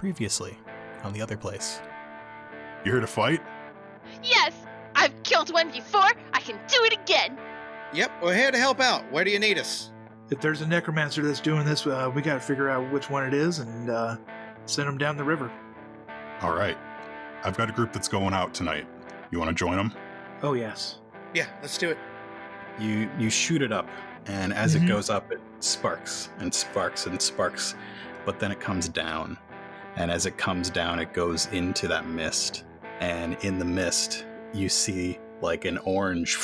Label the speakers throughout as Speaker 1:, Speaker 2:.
Speaker 1: Previously, on the Otherplace.
Speaker 2: You here to fight?
Speaker 3: Yes! I've killed one before, I can do it again!
Speaker 4: Yep, we're here to help out. Where do you need us?
Speaker 5: If there's a necromancer that's doing this, we gotta figure out which one it is and send them down the river.
Speaker 2: All right. I've got a group that's going out tonight. You want to join them?
Speaker 5: Oh, yes.
Speaker 4: Yeah, let's do it.
Speaker 1: You shoot it up, and as it goes up, it sparks and sparks and sparks, but then it comes down. And as it comes down, it goes into that mist. And in the mist, you see like an orange,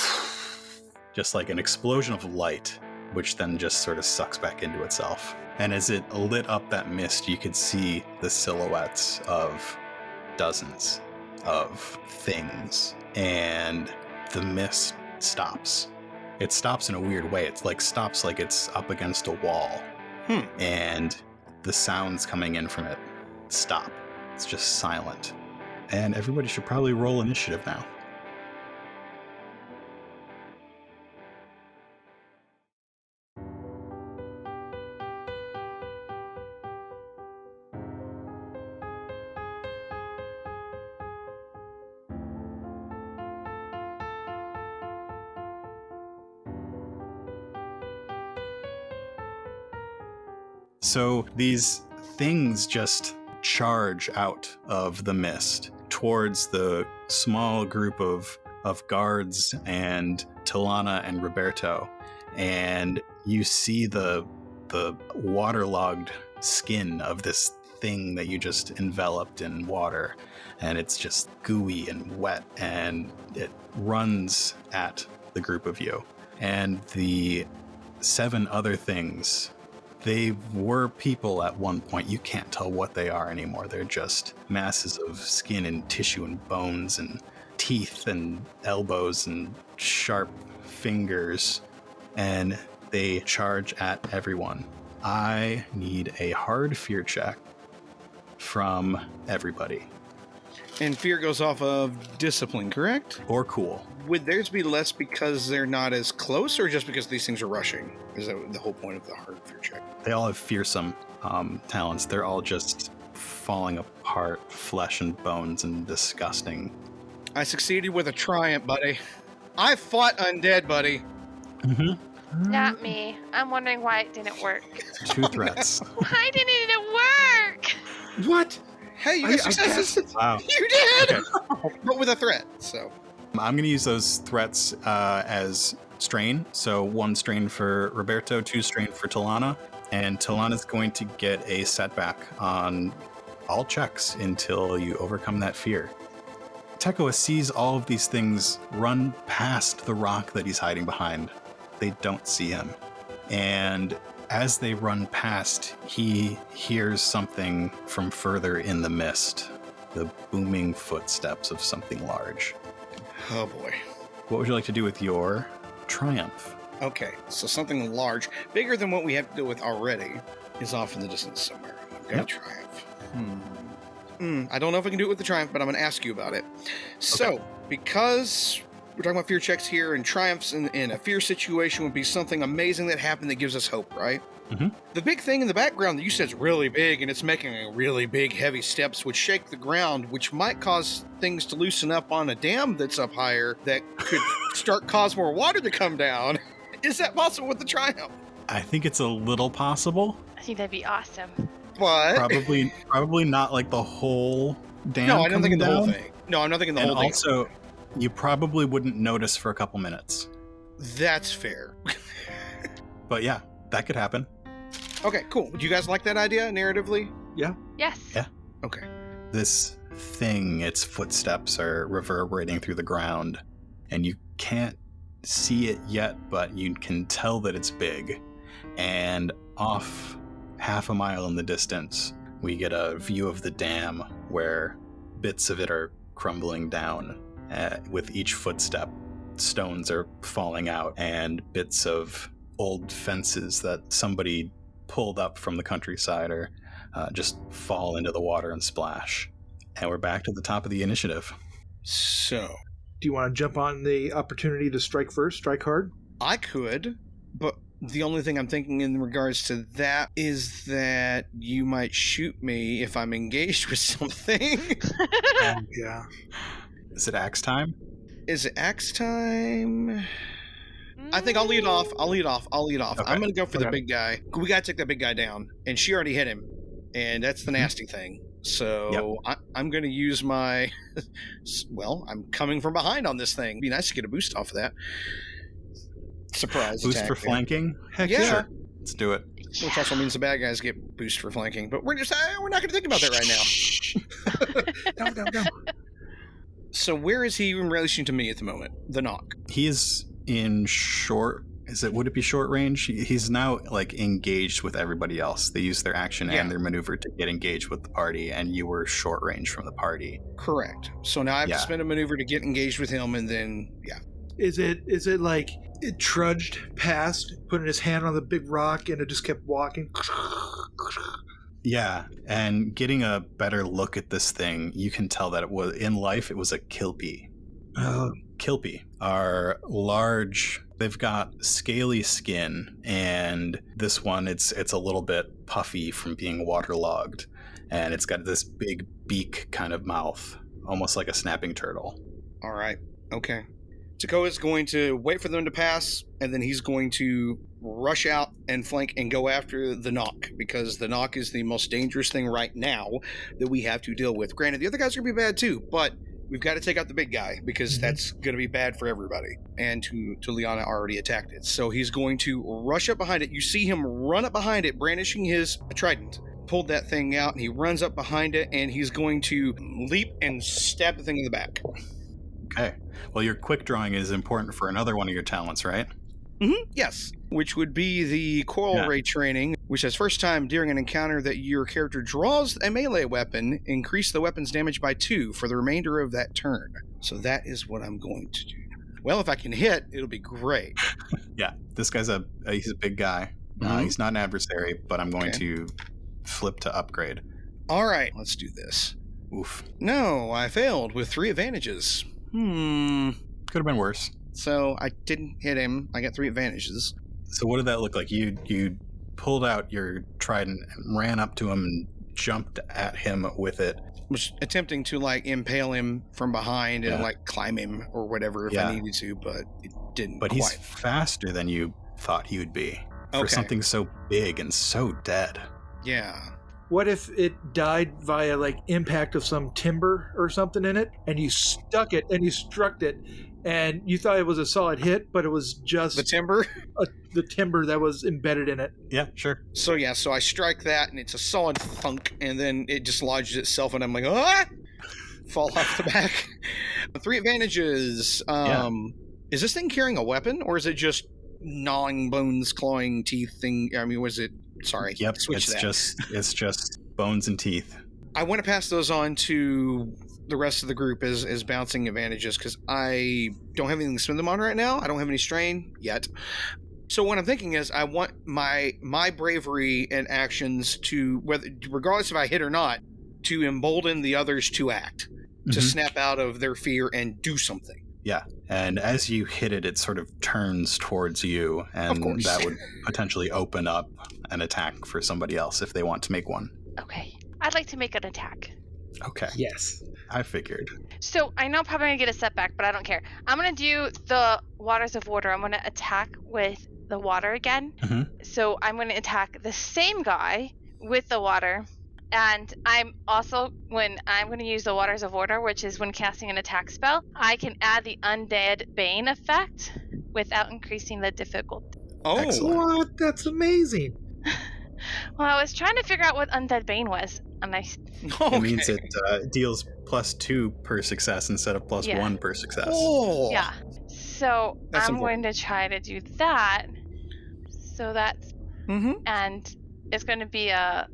Speaker 1: just like an explosion of light, which then just sort of sucks back into itself. And as it lit up that mist, you could see the silhouettes of dozens of things. And the mist stops. It stops in a weird way. It's like stops like it's up against a wall. And the sounds coming in from it stop. It's just silent. And everybody should probably roll initiative now. So these things just charge out of the mist towards the small group of guards and Tullana and Rabberto, and you see the waterlogged skin of this thing that you just enveloped in water, and it's just gooey and wet, and it runs at the group of you. And the 7 other things, they were people at one point. You can't tell what they are anymore. They're just masses of skin and tissue and bones and teeth and elbows and sharp fingers. And they charge at everyone. I need a hard fear check from everybody.
Speaker 4: And fear goes off of discipline, correct?
Speaker 1: Or cool.
Speaker 4: Would theirs be less because they're not as close, or just because these things are rushing? Is that the whole point of the hard fear check?
Speaker 1: They all have fearsome talents. They're all just falling apart, flesh and bones, and disgusting.
Speaker 4: I succeeded with a triumph, buddy. I fought undead, buddy.
Speaker 3: Not me. I'm wondering why it didn't work.
Speaker 1: 2 threats.
Speaker 3: Why didn't it work?
Speaker 5: What?
Speaker 4: Hey, you got successes.
Speaker 1: Wow.
Speaker 4: You did!
Speaker 1: Okay.
Speaker 4: But with a threat, so.
Speaker 1: I'm going to use those threats as strain. So 1 strain for Rabberto, 2 strain for Tullana. And Tullana's going to get a setback on all checks until you overcome that fear. Tekoa sees all of these things run past the rock that he's hiding behind. They don't see him. And as they run past, he hears something from further in the mist. The booming footsteps of something large.
Speaker 4: Oh boy.
Speaker 1: What would you like to do with your triumph?
Speaker 4: Okay, so something large, bigger than what we have to deal with already, is off in the distance somewhere. I've got a triumph. I don't know if I can do it with the triumph, but I'm going to ask you about it. So, because we're talking about fear checks here, and triumphs in a fear situation would be something amazing that happened that gives us hope, right? The big thing in the background that you said is really big, and it's making a really big, heavy steps, which shake the ground, which might cause things to loosen up on a dam that's up higher that could cause more water to come down. Is that possible with the triumph?
Speaker 1: I think it's a little possible.
Speaker 3: I think that'd be awesome.
Speaker 4: But
Speaker 1: Probably not like the whole dam.
Speaker 4: no, I don't think in the whole
Speaker 1: down.
Speaker 4: thing. No, I'm not thinking the
Speaker 1: And
Speaker 4: whole thing.
Speaker 1: also, you probably wouldn't notice for a couple minutes.
Speaker 4: That's fair.
Speaker 1: But yeah, that could happen.
Speaker 4: Okay, cool. Do you guys like that idea narratively?
Speaker 5: Yeah.
Speaker 3: Yes.
Speaker 1: Yeah.
Speaker 4: Okay.
Speaker 1: This thing, its footsteps are reverberating through the ground, and you can't see it yet, but you can tell that it's big. And off half a mile in the distance, we get a view of the dam where bits of it are crumbling down. With each footstep, stones are falling out, and bits of old fences that somebody pulled up from the countryside are just fall into the water and splash. And we're back to the top of the initiative.
Speaker 4: So,
Speaker 5: Do you want to jump on the opportunity to strike first, strike hard?
Speaker 4: I could, but The only thing I'm thinking in regards to that is that you might shoot me if I'm engaged with something.
Speaker 5: Yeah.
Speaker 1: Is it axe time?
Speaker 4: Is it axe time? I think I'll lead off.
Speaker 1: Okay.
Speaker 4: I'm going to go for the
Speaker 5: Okay.
Speaker 4: big guy. We got to take that big guy down. And she already hit him. And that's the nasty thing. So I'm going to use my... Well, I'm coming from behind on this thing. It'd be nice to get a boost off of that. Surprise
Speaker 1: Boost
Speaker 4: attack
Speaker 1: for
Speaker 4: there.
Speaker 1: flanking? Heck
Speaker 4: Yeah.
Speaker 1: sure. Let's do it.
Speaker 4: Which also means the bad guys get boost for flanking. But we're not going to think about that right now.
Speaker 5: No.
Speaker 4: So where is he in relation to me at the moment? The knock.
Speaker 1: He is in short... Would it be short range? He's now like engaged with everybody else. They use their action and their maneuver to get engaged with the party, and you were short range from the party.
Speaker 4: Correct. So now I have to spend a maneuver to get engaged with him, and then
Speaker 5: Is it like it trudged past, putting his hand on the big rock, and it just kept walking?
Speaker 1: Yeah, and getting a better look at this thing, you can tell that it was in life. It was a kilpie. Kilpie are large. They've got scaly skin, and this one, it's a little bit puffy from being waterlogged, and it's got this big beak kind of mouth, almost like a snapping turtle.
Speaker 4: All right. Okay. Tekoa is going to wait for them to pass, and then he's going to rush out and flank and go after the knock, because the knock is the most dangerous thing right now that we have to deal with. Granted, the other guys are going to be bad too, but we've got to take out the big guy, because that's going to be bad for everybody. And Tullana already attacked it. So he's going to rush up behind it. You see him run up behind it, brandishing his trident. Pulled that thing out, and he runs up behind it, and he's going to leap and stab the thing in the back.
Speaker 1: Okay. Well, your quick drawing is important for another one of your talents, right?
Speaker 4: Yes. Which would be the Coral Ray training, which says first time during an encounter that your character draws a melee weapon, increase the weapon's damage by 2 for the remainder of that turn. So that is what I'm going to do. Well, if I can hit, it'll be great.
Speaker 1: Yeah. This guy's he's a big guy. He's not an adversary, but I'm going to flip to upgrade.
Speaker 4: All right, let's do this.
Speaker 1: Oof.
Speaker 4: No, I failed with 3 advantages.
Speaker 1: Could have been worse.
Speaker 4: So I didn't hit him. I got 3 advantages.
Speaker 1: So what did that look like? You pulled out your trident and ran up to him and jumped at him with it.
Speaker 4: Was attempting to like impale him from behind and like climb him or whatever if I needed to, but it didn't.
Speaker 1: But
Speaker 4: quite.
Speaker 1: he's faster than you thought he would be for something so big and so dead.
Speaker 4: Yeah.
Speaker 5: What if it died via like impact of some timber or something in it, and you struck it, and you thought it was a solid hit, but it was just
Speaker 4: the timber?
Speaker 5: The timber that was embedded in it.
Speaker 1: Yeah, sure.
Speaker 4: So I strike that, and it's a solid thunk, and then it just lodges itself, and I'm like, fall off the back. 3 advantages. Is this thing carrying a weapon, or is it just gnawing bones, clawing teeth thing? I mean, was it? Sorry.
Speaker 1: Yep. It's just bones and teeth.
Speaker 4: I want to pass those on to the rest of the group as bouncing advantages, because I don't have anything to spend them on right now. I don't have any strain yet. So what I'm thinking is I want my bravery and actions to, regardless if I hit or not, to embolden the others to act, to snap out of their fear and do something.
Speaker 1: Yeah, and as you hit it, it sort of turns towards you, and that would potentially open up an attack for somebody else if they want to make one.
Speaker 3: Okay. I'd like to make an attack.
Speaker 1: Okay.
Speaker 5: Yes.
Speaker 1: I figured.
Speaker 3: So I know I'm probably going to get a setback, but I don't care. I'm going to do the Waters of Water. I'm going to attack with the water again. So I'm going to attack the same guy with the water. And I'm also, when I'm going to use the Waters of Water, which is when casting an attack spell, I can add the undead Bane effect without increasing the difficulty.
Speaker 4: Oh,
Speaker 1: excellent.
Speaker 5: What? That's amazing.
Speaker 3: Well, I was trying to figure out what undead Bane was, and
Speaker 1: It means it deals +2 per success instead of +1 per success.
Speaker 4: Oh.
Speaker 3: Yeah. So
Speaker 4: That's
Speaker 3: I'm
Speaker 4: important.
Speaker 3: going to try to do that. So that's and it's going to be a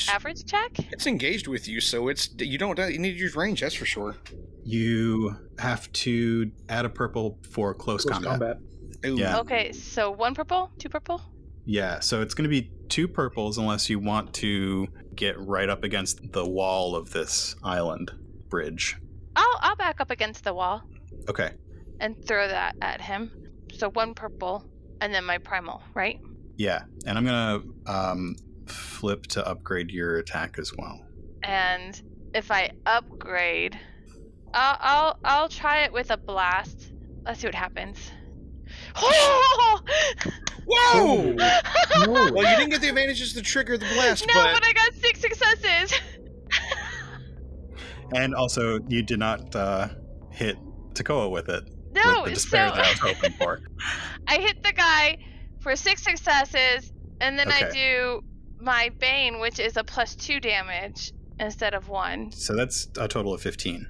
Speaker 3: average check.
Speaker 4: It's engaged with you, so you need to use range. That's for sure.
Speaker 1: You have to add a purple for close combat.
Speaker 4: Ooh.
Speaker 1: Yeah.
Speaker 3: Okay, so 1 purple, 2 purple.
Speaker 1: Yeah, so it's going to be 2 purples unless you want to get right up against the wall of this island bridge.
Speaker 3: I'll back up against the wall.
Speaker 1: Okay.
Speaker 3: And throw that at him. So 1 purple, and then my primal, right?
Speaker 1: Yeah, and I'm gonna flip to upgrade your attack as well.
Speaker 3: And if I upgrade, I'll try it with a blast. Let's see what happens. Oh!
Speaker 4: Whoa!
Speaker 5: No.
Speaker 4: Well, you didn't get the advantages to trigger the blast,
Speaker 3: No, but I got 6 successes.
Speaker 1: And also, you did not hit Tekoa with it.
Speaker 3: No,
Speaker 1: with the despair
Speaker 3: so
Speaker 1: that I was hoping for.
Speaker 3: I hit the guy for 6 successes, and then I
Speaker 1: Okay.
Speaker 3: do my Bane, which is a +2 damage instead of 1.
Speaker 1: So that's a total of 15.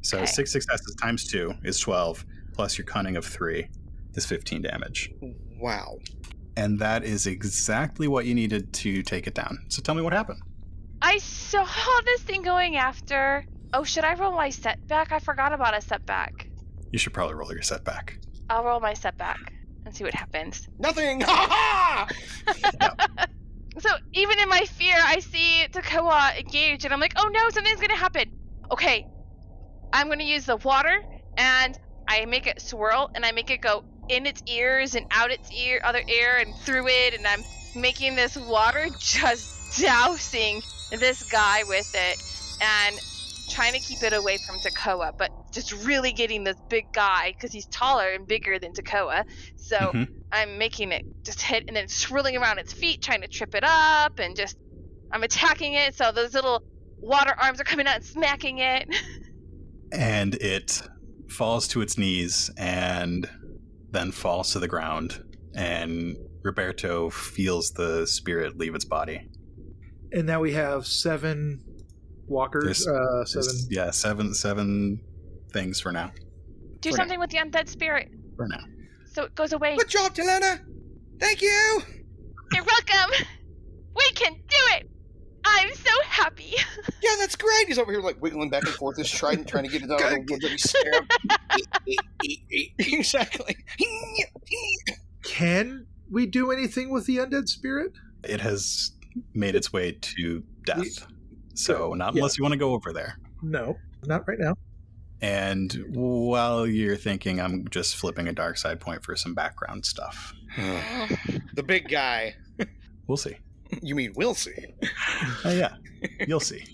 Speaker 1: So
Speaker 3: Okay.
Speaker 1: 6 successes times 2 is 12, plus your cunning of 3 is 15 damage.
Speaker 4: Wow.
Speaker 1: And that is exactly what you needed to take it down. So tell me what happened.
Speaker 3: I saw this thing going after. Oh, should I roll my setback? I forgot about a setback.
Speaker 1: You should probably roll your setback.
Speaker 3: I'll roll my setback and see what happens.
Speaker 4: Nothing! Ha ha!
Speaker 3: So even in my fear, I see Tekoa engage, and I'm like, oh no, something's gonna happen. Okay, I'm gonna use the water, and I make it swirl, and I make it go in its ears and out its other ear, and through it, and I'm making this water just dousing this guy with it, and trying to keep it away from Tekoa, but just really getting this big guy, because he's taller and bigger than Tekoa. So I'm making it just hit, and then swirling around its feet, trying to trip it up, and just I'm attacking it. So those little water arms are coming out and smacking it.
Speaker 1: And it falls to its knees and then falls to the ground. And Rabberto feels the spirit leave its body.
Speaker 5: And now we have 7 walkers.
Speaker 1: Seven things for now.
Speaker 3: Do
Speaker 4: For
Speaker 3: something with the undead spirit
Speaker 1: For now.
Speaker 3: so it goes away.
Speaker 4: Good job, Tullana! Thank you!
Speaker 3: You're welcome. We can do it. I'm so happy.
Speaker 4: Yeah, that's great! He's over here, like, wiggling back and forth, his trident, trying to get it out of the wood that he's staring. Exactly.
Speaker 5: Can we do anything with the undead spirit?
Speaker 1: It has made its way to death. So not
Speaker 5: Yeah.
Speaker 1: unless you want to go over there.
Speaker 5: No, not right now.
Speaker 1: And while you're thinking, I'm just flipping a dark side point for some background stuff.
Speaker 4: The big guy.
Speaker 1: We'll see.
Speaker 4: You mean we'll see?
Speaker 1: Yeah, you'll see.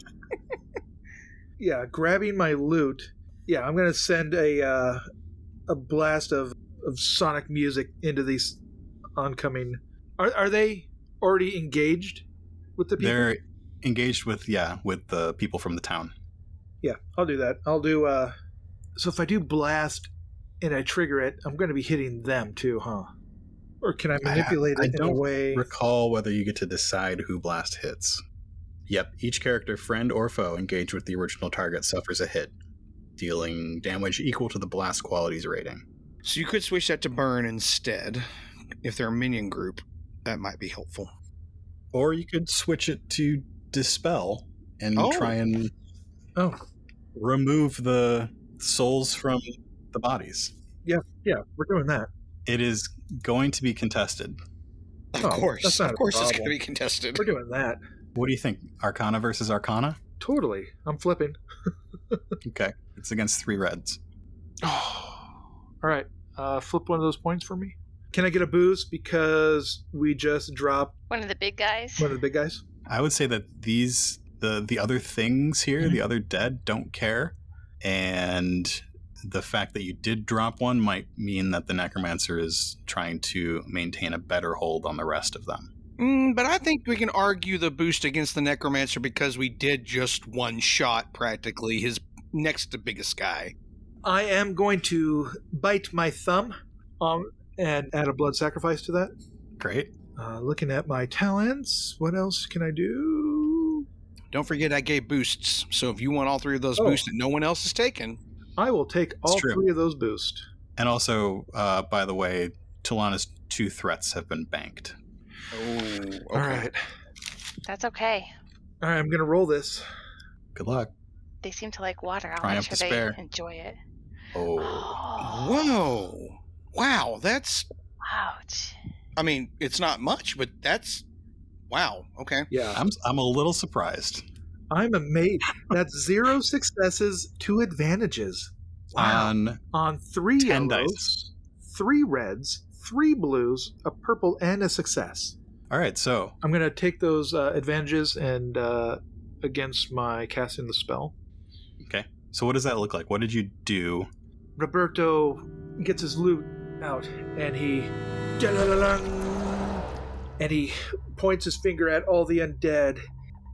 Speaker 5: Yeah, grabbing my loot. Yeah, I'm gonna send a blast of sonic music into these oncoming. Are they already engaged with the people?
Speaker 1: They're engaged with the people from the town.
Speaker 5: Yeah, I'll do that. I'll do. So if I do blast and I trigger it, I'm going to be hitting them too, huh? Or can I manipulate it in a way?
Speaker 1: Recall whether you get to decide who blast hits. Yep, each character, friend or foe, engaged with the original target suffers a hit, dealing damage equal to the blast quality's rating.
Speaker 4: So you could switch that to burn instead. If they're a minion group, that might be helpful.
Speaker 1: Or you could switch it to dispel and try and remove the souls from the bodies.
Speaker 5: Yeah, we're doing that.
Speaker 1: It is going to be contested.
Speaker 4: Of
Speaker 5: that's
Speaker 4: course
Speaker 5: not a
Speaker 4: it's going
Speaker 5: problem.
Speaker 4: to be contested.
Speaker 5: We're doing that.
Speaker 1: What do you think? Arcana versus Arcana?
Speaker 5: Totally. I'm flipping.
Speaker 1: Okay. It's against 3 reds.
Speaker 5: All right. Flip one of those points for me. Can I get a boost because we just dropped
Speaker 3: One of the big guys.
Speaker 5: one of the big guys?
Speaker 1: I would say that the other things here, the other dead, don't care. And the fact that you did drop one might mean that the necromancer is trying to maintain a better hold on the rest of them.
Speaker 4: But I think we can argue the boost against the necromancer because we did just one shot, practically, his next to biggest guy.
Speaker 5: I am going to bite my thumb and add a blood sacrifice to that.
Speaker 1: Great.
Speaker 5: Looking at my talents, what else can I do?
Speaker 4: Don't forget I gave boosts, so if you want all 3 of those boosts that no one else has taken...
Speaker 5: I will take all
Speaker 1: true.
Speaker 5: 3 of those boosts.
Speaker 1: And also, by the way, Tullana's 2 threats have been banked.
Speaker 4: Oh, okay.
Speaker 5: All right.
Speaker 3: That's okay.
Speaker 5: All right, I'm going to roll this.
Speaker 1: Good luck.
Speaker 3: They seem to like water. I'll
Speaker 1: Triumph
Speaker 3: make sure
Speaker 1: despair.
Speaker 3: they enjoy it.
Speaker 1: Oh.
Speaker 4: Whoa. Wow, that's...
Speaker 3: Ouch.
Speaker 4: I mean, it's not much, but that's... Wow, okay.
Speaker 5: Yeah.
Speaker 1: I'm a little surprised.
Speaker 5: I'm amazed. That's 0 successes, 2 advantages.
Speaker 1: On
Speaker 5: On 3
Speaker 1: 10
Speaker 5: yellows,
Speaker 1: dice.
Speaker 5: 3 reds, 3 blues, a purple, and a success.
Speaker 1: All right, so
Speaker 5: I'm going to take those advantages and against my casting the spell.
Speaker 1: okay. So what does that look like? What did you do?
Speaker 5: Rabberto gets his lute out and he points his finger at all the undead.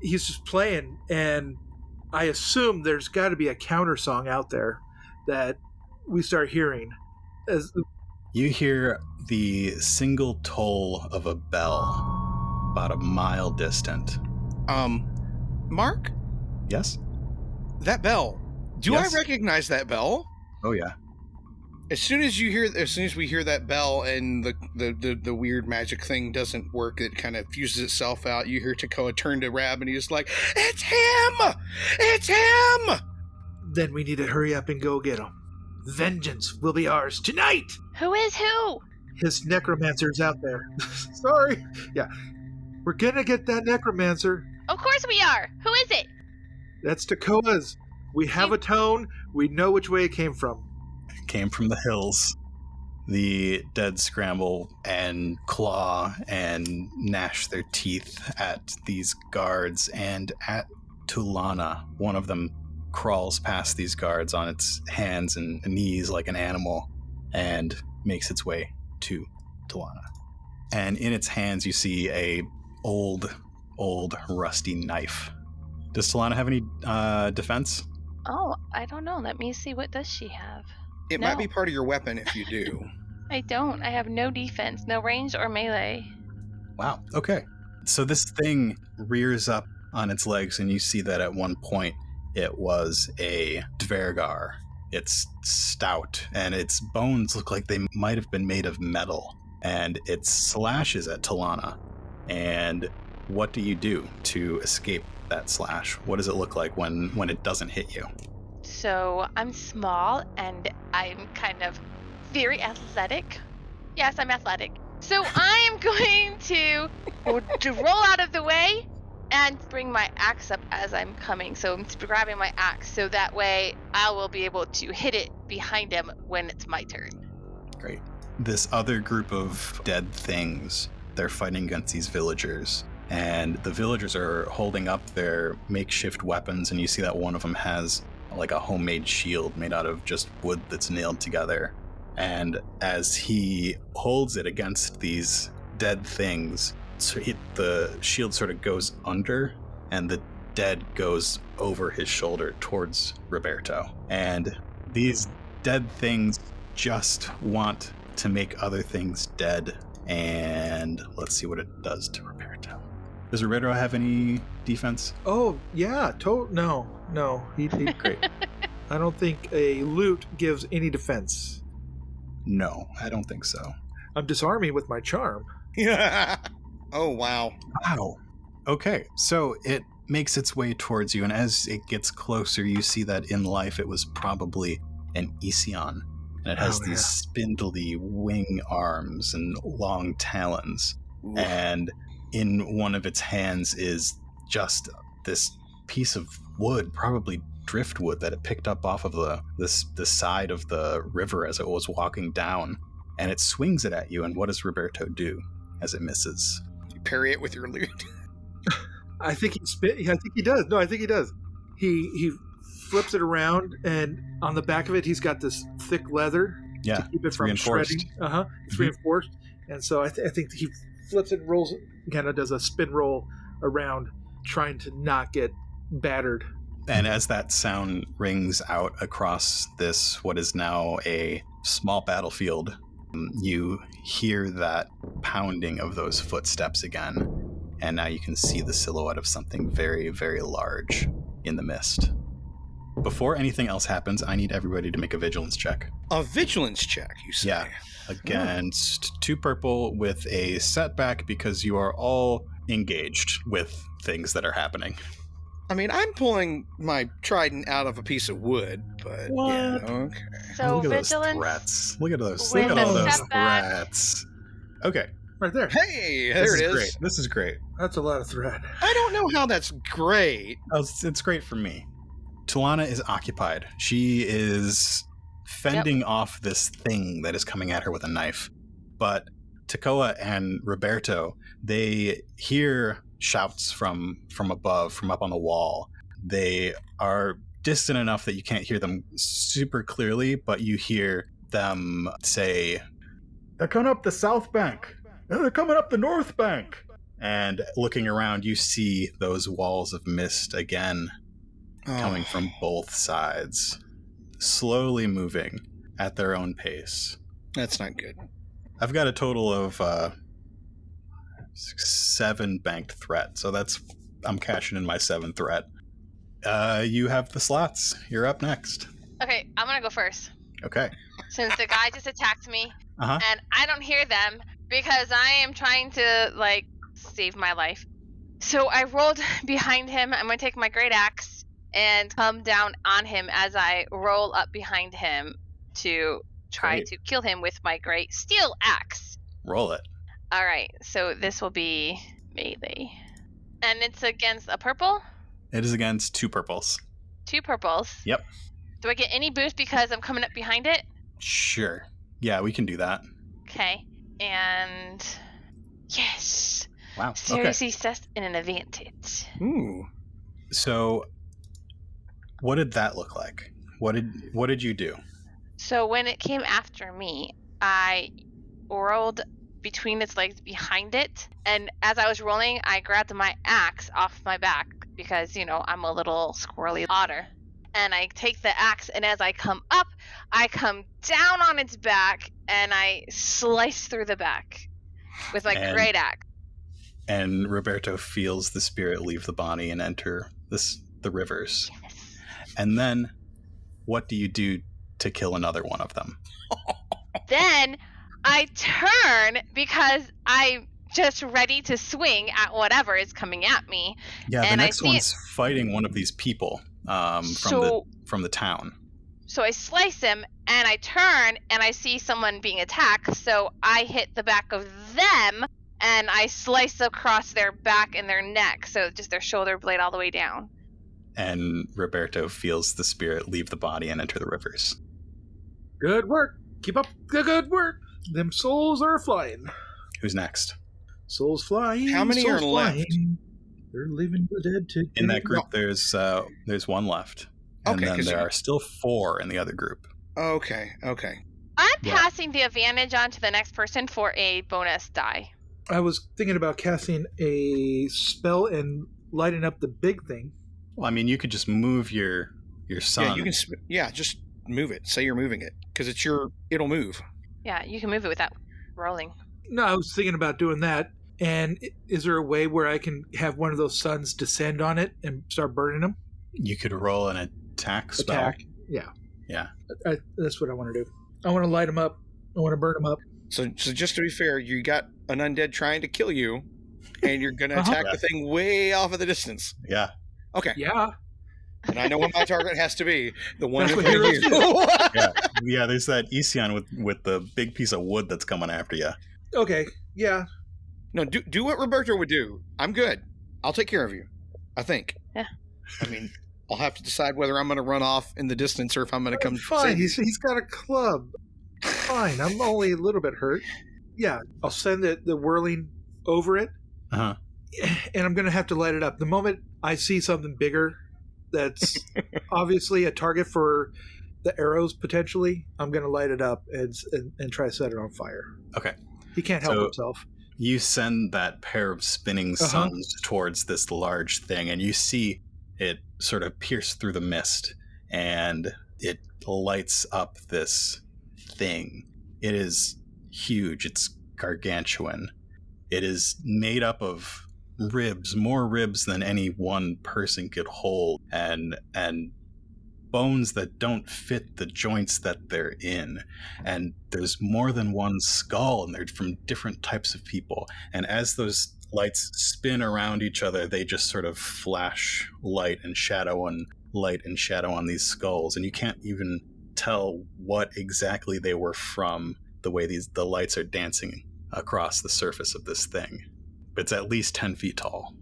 Speaker 5: He's just playing, and I assume there's got to be a counter song out there that we start hearing. As
Speaker 1: You hear the single toll of a bell about a mile distant.
Speaker 4: Mark,
Speaker 1: Yes?
Speaker 4: that bell. Do
Speaker 1: Yes.
Speaker 4: I recognize that bell?
Speaker 1: Oh, yeah.
Speaker 4: As soon as we hear that bell and the weird magic thing doesn't work, it kind of fuses itself out. You hear Tekoa turn to Rab, and he's like, "It's him! It's him!"
Speaker 5: then we need to hurry up and go get him. Vengeance will be ours tonight.
Speaker 3: Who is who?
Speaker 5: His necromancer's out there. Sorry. Yeah. We're gonna get that necromancer.
Speaker 3: Of course we are. Who is it?
Speaker 5: That's Tekoa's. We have a tone. We know which way it came from.
Speaker 1: Came from the hills. The dead scramble and claw and gnash their teeth at these guards and at Tullana. One of them crawls past these guards on its hands and knees like an animal and makes its way to Tullana. And in its hands you see a old rusty knife. Does Tullana have any defense?
Speaker 3: Oh, I don't know. Let me see. What does she have?
Speaker 4: It
Speaker 3: No.
Speaker 4: might be part of your weapon if you do.
Speaker 3: I don't. I have no defense, no range or melee.
Speaker 1: Wow. Okay. So this thing rears up on its legs, and you see that at one point it was a dvergar. It's stout, and its bones look like they might have been made of metal. And it slashes at Tullana. And what do you do to escape that slash? What does it look like when it doesn't hit you?
Speaker 3: So I'm small and I'm kind of very athletic. Yes, I'm athletic. So I'm going to roll out of the way and bring my axe up as I'm coming. So I'm grabbing my axe so that way I will be able to hit it behind him when it's my turn.
Speaker 1: Great. This other group of dead things, they're fighting against these villagers. And the villagers are holding up their makeshift weapons, and you see that one of them has like a homemade shield made out of just wood that's nailed together. And as he holds it against these dead things, the shield sort of goes under, and the dead goes over his shoulder towards Rabberto. And these dead things just want to make other things dead. And let's see what it does to Rabberto. Does Rabberto have any defense?
Speaker 5: Oh, yeah. No. He
Speaker 1: Great.
Speaker 5: I don't think a lute gives any defense.
Speaker 1: No, I don't think so.
Speaker 5: I'm disarming with my charm.
Speaker 4: Oh, wow.
Speaker 1: Wow. Okay, so it makes its way towards you, and as it gets closer, you see that in life it was probably an Ision. And it has these spindly wing arms and long talons.
Speaker 4: Oof.
Speaker 1: And in one of its hands is just this piece of wood, probably driftwood, that it picked up off of the side of the river as it was walking down. And it swings it at you, and what does Rabberto do as it misses?
Speaker 4: You parry it with your lute.
Speaker 5: I think he does. No, I think he does. He flips it around, and on the back of it, he's got this thick leather
Speaker 1: Yeah,
Speaker 5: to keep it
Speaker 1: it's
Speaker 5: from
Speaker 1: reinforced.
Speaker 5: shredding. It's reinforced, and so I think he flips it and rolls it, kind of does a spin roll around, trying to not get battered.
Speaker 1: And as that sound rings out across this, what is now a small battlefield, you hear that pounding of those footsteps again. And now you can see the silhouette of something very, very large in the mist. Before anything else happens, I need everybody to make a vigilance check.
Speaker 4: A vigilance check, you say?
Speaker 1: Yeah. Against 2 purple with a setback because you are all engaged with things that are happening.
Speaker 4: I mean, I'm pulling my trident out of a piece of wood, but
Speaker 1: What?
Speaker 4: yeah, okay.
Speaker 3: So
Speaker 1: Look at those
Speaker 3: vigilance.
Speaker 1: threats. Look at those.
Speaker 3: with
Speaker 1: Look at all
Speaker 3: a
Speaker 1: those
Speaker 3: setback.
Speaker 1: threats. Okay.
Speaker 5: Right there.
Speaker 4: Hey,
Speaker 1: This
Speaker 4: there
Speaker 1: is
Speaker 4: it is.
Speaker 1: great. This is great.
Speaker 5: That's a lot of threat.
Speaker 4: I don't know how that's great.
Speaker 1: Oh, it's great for me. Tullana is occupied. She is fending off this thing that is coming at her with a knife. But Tekoa and Rabberto, they hear shouts from above, from up on the wall. They are distant enough that you can't hear them super clearly, but you hear them say, "They're coming up the south bank. And they're coming up the north bank." And looking around, you see those walls of mist again coming from both sides, slowly moving at their own pace.
Speaker 4: That's not good.
Speaker 1: I've got a total of 7 banked threat, so I'm cashing in my 7th threat. You have the slots. You're up next.
Speaker 3: Okay, I'm gonna go first.
Speaker 1: Okay.
Speaker 3: Since the guy just attacked me,
Speaker 1: Uh-huh.
Speaker 3: and I don't hear them because I am trying to, save my life. So I rolled behind him. I'm gonna take my great axe and come down on him as I roll up behind him to try to kill him with my great steel axe.
Speaker 1: Roll it.
Speaker 3: All right, so this will be melee. And it's against a purple?
Speaker 1: It is against 2 purples.
Speaker 3: 2 purples.
Speaker 1: Yep.
Speaker 3: Do I get any boost because I'm coming up behind it?
Speaker 1: Sure. Yeah, we can do that.
Speaker 3: Okay. And yes.
Speaker 1: Wow.
Speaker 3: Seriously, success and an advantage.
Speaker 4: Ooh.
Speaker 1: So, what did that look like? What did you do?
Speaker 3: So when it came after me, I rolled between its legs behind it, and as I was rolling, I grabbed my axe off my back because, I'm a little squirrely otter. And I take the axe, and as I come up, I come down on its back, and I slice through the back with my great axe.
Speaker 1: And Rabberto feels the spirit leave the body and enter the rivers.
Speaker 3: Yes.
Speaker 1: And then, what do you do to kill another one of them?
Speaker 3: Then I turn because I'm just ready to swing at whatever is coming at me.
Speaker 1: Yeah, the
Speaker 3: and
Speaker 1: next one's fighting one of these people from the town.
Speaker 3: So I slice him, and I turn, and I see someone being attacked, so I hit the back of them, and I slice across their back and their neck, so just their shoulder blade all the way down.
Speaker 1: And Rabberto feels the spirit leave the body and enter the rivers.
Speaker 5: Good work. Keep up the good work. Them souls are flying.
Speaker 1: Who's next?
Speaker 5: Souls flying.
Speaker 4: How many
Speaker 5: souls
Speaker 4: are left?
Speaker 5: flying. They're leaving the dead to...
Speaker 1: In that group, there's 1 left. And then there are still 4 in the other group.
Speaker 4: Okay.
Speaker 3: I'm passing the advantage on to the next person for a bonus die.
Speaker 5: I was thinking about casting a spell and lighting up the big thing.
Speaker 1: Well, I mean, you could just move your son.
Speaker 4: Yeah, you can. Just move it. Say you're moving it because it'll move.
Speaker 3: Yeah, you can move it without rolling.
Speaker 5: No, I was thinking about doing that. And is there a way where I can have one of those suns descend on it and start burning them?
Speaker 1: You could roll an attack spell.
Speaker 5: Yeah.
Speaker 1: Yeah.
Speaker 5: That's what I want to do. I want to light them up. I want to burn them up.
Speaker 4: So just to be fair, you got an undead trying to kill you, and you're going to attack the thing way off of the distance.
Speaker 1: Yeah.
Speaker 4: Okay.
Speaker 5: Yeah.
Speaker 4: And I know what my target has to be. The one
Speaker 5: That's
Speaker 4: in
Speaker 5: what
Speaker 4: front of you.
Speaker 1: Yeah, there's that Ision with the big piece of wood that's coming after you.
Speaker 5: Okay. Yeah.
Speaker 4: No, do what Roberto would do. I'm good. I'll take care of you. I think.
Speaker 3: Yeah.
Speaker 4: I mean, I'll have to decide whether I'm going to run off in the distance or if I'm going to come.
Speaker 5: Fine. He's got a club. Fine. I'm only a little bit hurt. Yeah. I'll send the whirling over it.
Speaker 1: Uh-huh.
Speaker 5: And I'm going to have to light it up. The moment I see something bigger that's obviously a target for the arrows potentially, I'm going to light it up and try to set it on fire.
Speaker 1: Okay.
Speaker 5: He can't help himself.
Speaker 1: You send that pair of spinning suns towards this large thing, and you see it sort of pierce through the mist, and it lights up this thing. It is huge. It's gargantuan. It is made up of ribs, more ribs than any one person could hold, and bones that don't fit the joints that they're in. And there's more than one skull, and they're from different types of people. And as those lights spin around each other, they just sort of flash light and shadow on these skulls. And you can't even tell what exactly they were from the way the lights are dancing across the surface of this thing. But it's at least 10 feet tall.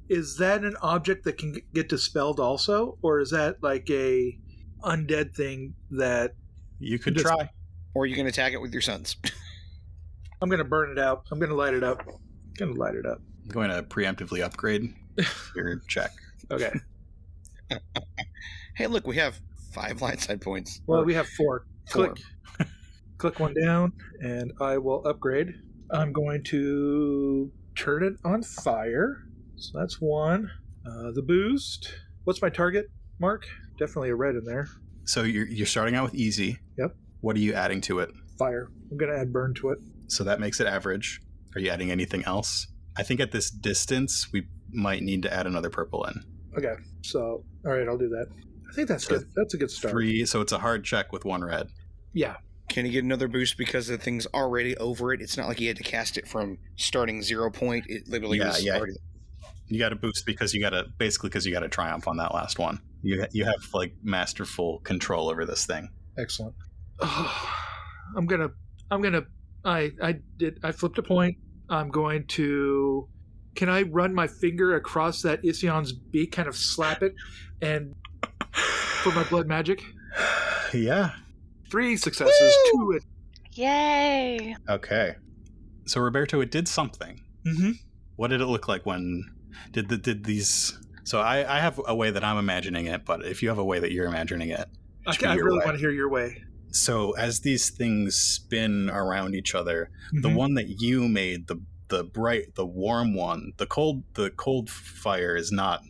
Speaker 5: Is that an object that can get dispelled also? Or is that like a undead thing that...
Speaker 1: You could try.
Speaker 4: Or you can attack it with your sons.
Speaker 5: I'm gonna burn it out. I'm gonna light it up.
Speaker 1: I'm going to preemptively upgrade your check.
Speaker 5: Okay.
Speaker 4: Hey, look, we have 5 light side points.
Speaker 5: Well, we have 4.
Speaker 4: 4.
Speaker 5: Click one down, and I will upgrade. I'm going to turn it on fire. So that's 1. The boost. What's my target, Mark? Definitely a red in there.
Speaker 1: So you're starting out with easy.
Speaker 5: Yep.
Speaker 1: What are you adding to it?
Speaker 5: Fire. I'm going to add burn to it.
Speaker 1: So that makes it average. Are you adding anything else? I think at this distance, we might need to add another purple in.
Speaker 5: Okay. So, all right, I'll do that. I think that's good. That's a good start.
Speaker 1: 3, so it's a hard check with 1 red.
Speaker 5: Yeah.
Speaker 4: Can he get another boost because the thing's already over it? It's not like he had to cast it from starting 0 point. It literally was already...
Speaker 1: You got to boost because you got to triumph on that last one. You have like masterful control over this thing.
Speaker 5: Excellent. I flipped a point. I'm going to... Can I run my finger across that Ision's beak, kind of slap it, and for my blood magic?
Speaker 1: Yeah.
Speaker 5: 3 successes,
Speaker 4: Woo!
Speaker 5: 2.
Speaker 3: Yay!
Speaker 1: Okay. So Rabberto, it did something.
Speaker 5: Mm-hmm.
Speaker 1: What did it look like when did these? So I have a way that I'm imagining it, but if you have a way that you're imagining it,
Speaker 5: I really want to hear your way.
Speaker 1: So as these things spin around each other, the one that you made, the warm one, the cold fire is not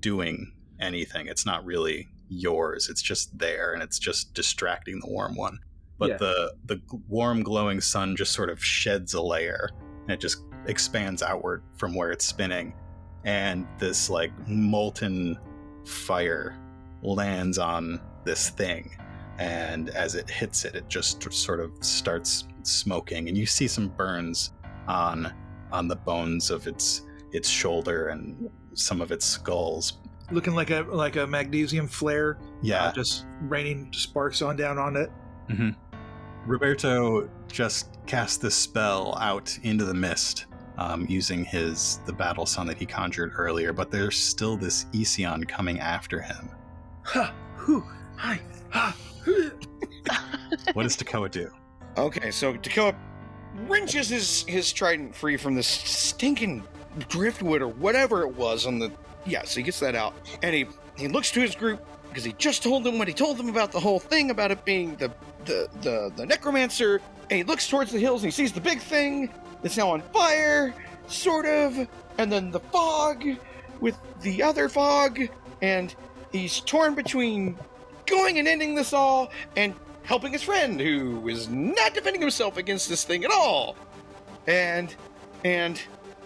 Speaker 1: doing anything. It's not really yours. It's just there, and it's just distracting the warm one. But the warm glowing sun just sort of sheds a layer, and it just expands outward from where it's spinning, and this like molten fire lands on this thing, and as it hits it just sort of starts smoking, and you see some burns on the bones of its shoulder and some of its skulls,
Speaker 5: looking like a magnesium flare.
Speaker 1: Yeah,
Speaker 5: just raining sparks down on it.
Speaker 1: Mm-hmm. Rabberto just cast this spell out into the mist, using the battle sun that he conjured earlier, but there's still this Ision coming after him.
Speaker 5: Ha! Hoo! Hi! Ha!
Speaker 1: What does Tekoa do?
Speaker 4: Okay, so Tekoa wrenches his trident free from this stinking driftwood or whatever it was on the... Yeah, so he gets that out, and he looks to his group, because he just told them what he told them about the whole thing, about it being the necromancer, and he looks towards the hills, and he sees the big thing that's now on fire, sort of, and then the fog with the other fog, and he's torn between going and ending this all, and helping his friend, who is not defending himself against this thing at all. And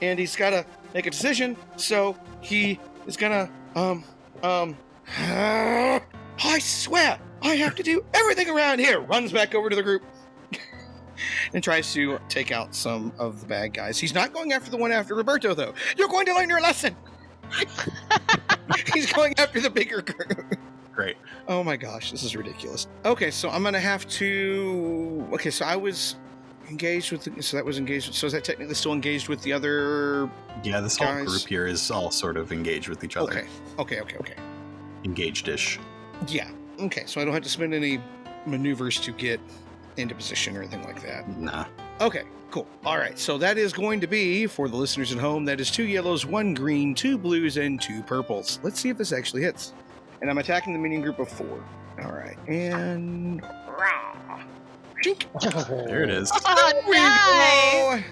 Speaker 4: he's got to make a decision, so he is gonna, I swear, I have to do everything around here. Runs back over to the group and tries to take out some of the bad guys. He's not going after the one after Rabberto, though. You're going to learn your lesson. He's going after the bigger group.
Speaker 1: Great.
Speaker 4: Oh my gosh, this is ridiculous. Okay, so I'm gonna have to... Okay, so I was engaged with... So that was engaged... So is that technically still engaged with the other...
Speaker 1: Yeah, this whole group here is all sort of engaged with each other.
Speaker 4: Okay.
Speaker 1: Engaged-ish.
Speaker 4: Yeah. Okay, so I don't have to spend any maneuvers to get into position or anything like that.
Speaker 1: Nah.
Speaker 4: Okay, cool. All right, so that is going to be, for the listeners at home, that is 2 yellows, 1 green, 2 blues, and 2 purples. Let's see if this actually hits. And I'm attacking the minion group of 4. All right, and...
Speaker 1: There it is.
Speaker 3: Oh, nice!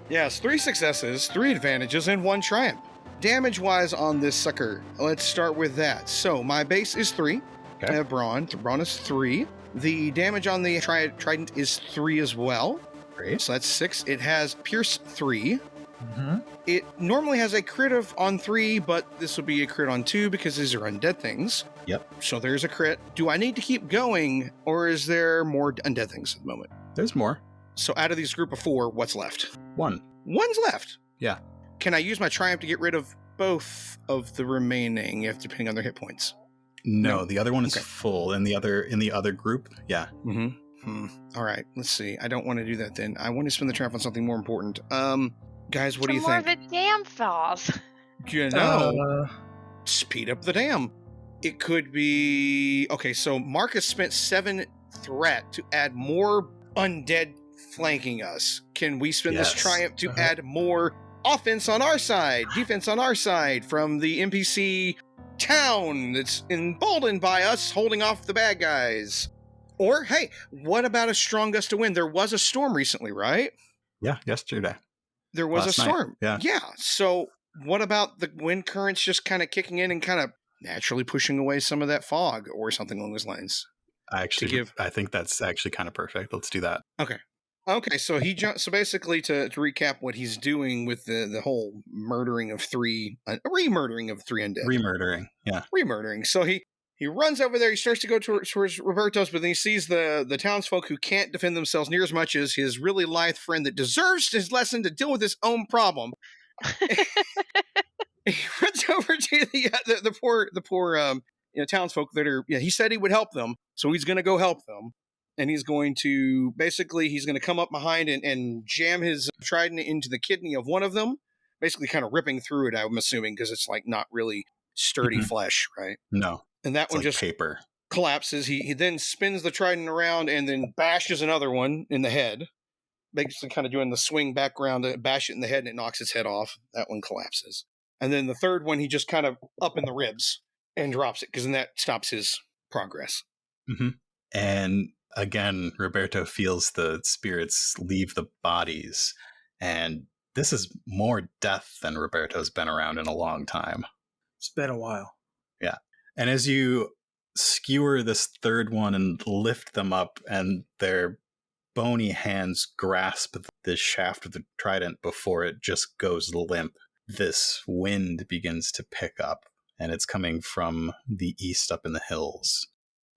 Speaker 4: Yes, 3 successes, 3 advantages, and 1 triumph. Damage-wise on this sucker, let's start with that. So my base is 3.
Speaker 1: Okay.
Speaker 4: I have Brawn. Brawn is 3. The damage on the trident is 3 as well.
Speaker 1: Great.
Speaker 4: So that's 6. It has Pierce 3.
Speaker 5: Mm-hmm.
Speaker 4: It normally has a crit on 3, but this will be a crit on 2 because these are undead things.
Speaker 1: Yep.
Speaker 4: So there's a crit. Do I need to keep going, or is there more undead things at the moment?
Speaker 1: There's more.
Speaker 4: So out of these group of 4, what's left?
Speaker 1: 1.
Speaker 4: 1's left.
Speaker 1: Yeah.
Speaker 4: Can I use my triumph to get rid of both of the remaining, if depending on their hit points?
Speaker 1: No, the other one is full. In the other group, yeah.
Speaker 4: Mm-hmm. All right, let's see. I don't want to do that then. I want to spend the triumph on something more important. Guys, what do you think?
Speaker 3: More of a dam falls.
Speaker 4: You know, speed up the dam. It could be... Okay, so Marcus spent 7 threat to add more undead flanking us. Can we spend
Speaker 1: Yes.
Speaker 4: this triumph to add more offense on our side, defense on our side from the NPC town that's emboldened by us holding off the bad guys? Or, hey, what about a strong gust of wind? There was a storm recently, right?
Speaker 1: Yeah, yesterday.
Speaker 4: There was
Speaker 1: Last
Speaker 4: a
Speaker 1: night,
Speaker 4: storm.
Speaker 1: yeah.
Speaker 4: So what about the wind currents just kind of kicking in and kind of naturally pushing away some of that fog or something along those lines?
Speaker 1: I think that's actually kind of perfect. Let's do that.
Speaker 4: Okay, so he jumps. So basically, to recap what he's doing with the whole remurdering of three undead. Remurdering. So he runs over there. He starts to go towards Roberto's, but then he sees the townsfolk who can't defend themselves near as much as his really lithe friend that deserves his lesson to deal with his own problem. He runs over to the poor townsfolk that are. Yeah, he said he would help them, so he's going to go help them. And he's going to come up behind and jam his trident into the kidney of one of them, basically kind of ripping through it, I'm assuming, because it's like not really sturdy flesh, right?
Speaker 1: No.
Speaker 4: And that
Speaker 1: It's
Speaker 4: one
Speaker 1: like
Speaker 4: just
Speaker 1: paper.
Speaker 4: collapses. He then spins the trident around and then bashes another one in the head, basically kind of doing the swing background to bash it in the head, and it knocks its head off. That one collapses. And then the third one, he just kind of up in the ribs and drops it, because then that stops his progress.
Speaker 1: Mm-hmm. And again, Rabberto feels the spirits leave the bodies, and this is more death than Roberto's been around in a long time.
Speaker 5: It's been a while.
Speaker 1: Yeah. And as you skewer this third one and lift them up, and their bony hands grasp the shaft of the trident before it just goes limp, this wind begins to pick up, and it's coming from the east up in the hills.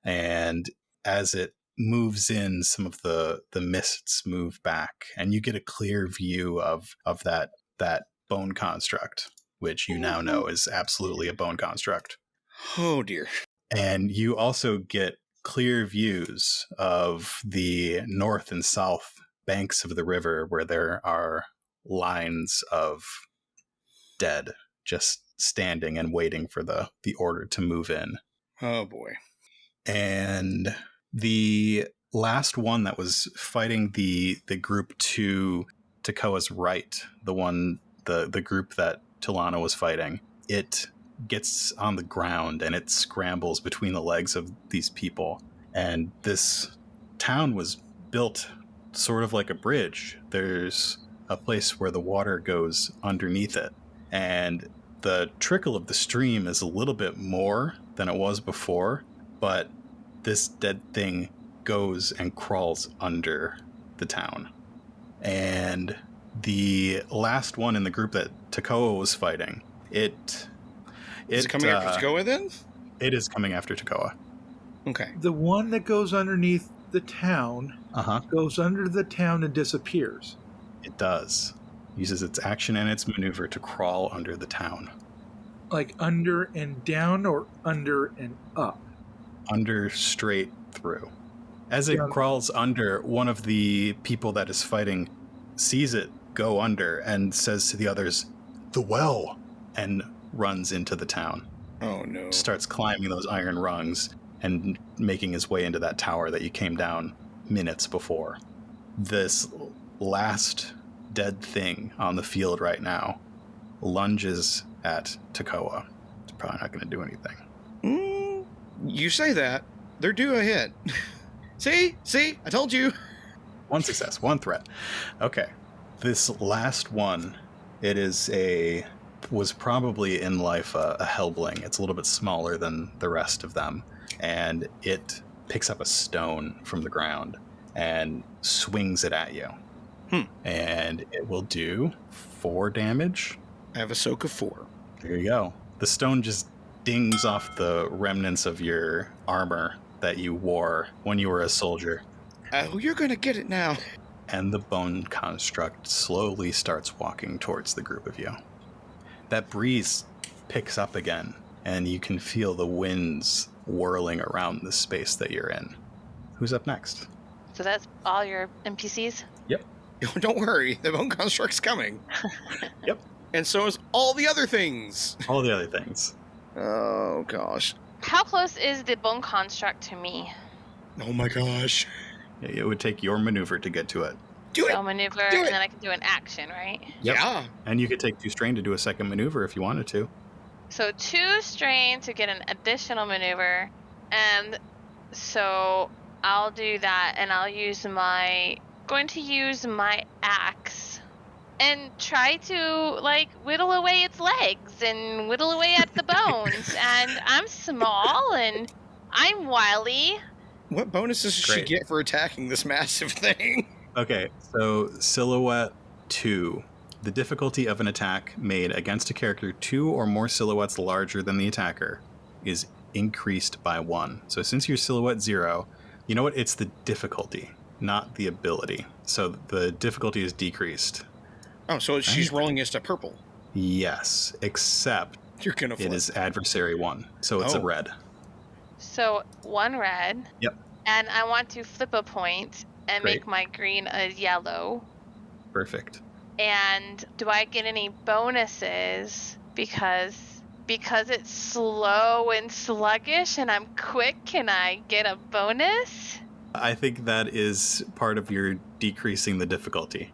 Speaker 1: And as it moves in, some of the mists move back, and you get a clear view of that bone construct, which you now know is absolutely a bone construct.
Speaker 4: Oh dear.
Speaker 1: And you also get clear views of the north and south banks of the river, where there are lines of dead just standing and waiting for the order to move in.
Speaker 4: Oh boy.
Speaker 1: And the last one that was fighting the group to Tekoa's right, the group that Tullana was fighting, it gets on the ground and it scrambles between the legs of these people. And this town was built sort of like a bridge. There's a place where the water goes underneath it, and the trickle of the stream is a little bit more than it was before, but this dead thing goes and crawls under the town. And the last one in the group that Tekoa was fighting, is it
Speaker 4: coming after Tekoa then?
Speaker 1: It is coming after Tekoa.
Speaker 4: Okay.
Speaker 5: The one that goes underneath the town goes under the town and disappears.
Speaker 1: It does. Uses its action and its maneuver to crawl under the town.
Speaker 5: Like under and down, or under and up?
Speaker 1: Under, straight through. As it crawls under, one of the people that is fighting sees it go under and says to the others, "The well," and runs into the town.
Speaker 4: Oh no.
Speaker 1: Starts climbing those iron rungs and making his way into that tower that you came down minutes before. This last dead thing on the field right now lunges at Tekoa. It's probably not going to do anything.
Speaker 4: You say that. They're due a hit. See? I told you.
Speaker 1: One success, one threat. Okay. This last one, was probably in life a helbling. It's a little bit smaller than the rest of them. And it picks up a stone from the ground and swings it at you. And it will do 4 damage.
Speaker 4: I have a soak of 4.
Speaker 1: There you go. The stone just dings off the remnants of your armor that you wore when you were a soldier.
Speaker 4: Oh, you're going to get it now.
Speaker 1: And the bone construct slowly starts walking towards the group of you. That breeze picks up again, and you can feel the winds whirling around the space that you're in. Who's up next?
Speaker 3: So that's all your NPCs?
Speaker 1: Yep.
Speaker 4: Don't worry, the bone construct's coming.
Speaker 1: Yep.
Speaker 4: And so is all the other things.
Speaker 1: All the other things.
Speaker 4: Oh, gosh.
Speaker 3: How close is the bone construct to me?
Speaker 4: Oh, my gosh.
Speaker 1: It would take your maneuver to get to it.
Speaker 4: Do it.
Speaker 3: So maneuver,
Speaker 4: Do
Speaker 3: and
Speaker 4: it.
Speaker 3: then I can do an action, right?
Speaker 1: Yep.
Speaker 4: Yeah.
Speaker 1: And you could take 2 strain to do a second maneuver if you wanted to.
Speaker 3: So 2 strain to get an additional maneuver, and so I'll do that, and I'll use my axe and try to like whittle away its legs and whittle away at the bones. And I'm small and I'm wily.
Speaker 4: What bonuses does she
Speaker 1: Great.
Speaker 4: get for attacking this massive thing?
Speaker 1: Okay, so Silhouette 2. The difficulty of an attack made against a character 2 or more silhouettes larger than the attacker is increased by 1. So since you're Silhouette 0, you know what? It's the difficulty, not the ability. So the difficulty is decreased.
Speaker 4: Oh, so she's rolling against a purple.
Speaker 1: Yes, except
Speaker 4: You're gonna flip.
Speaker 1: it is adversary 1, so it's a red.
Speaker 3: So 1 red.
Speaker 1: Yep.
Speaker 3: And I want to flip a point and
Speaker 1: Great.
Speaker 3: make my green a yellow.
Speaker 1: Perfect.
Speaker 3: And do I get any bonuses because it's slow and sluggish and I'm quick? Can I get a bonus?
Speaker 1: I think that is part of your decreasing the difficulty.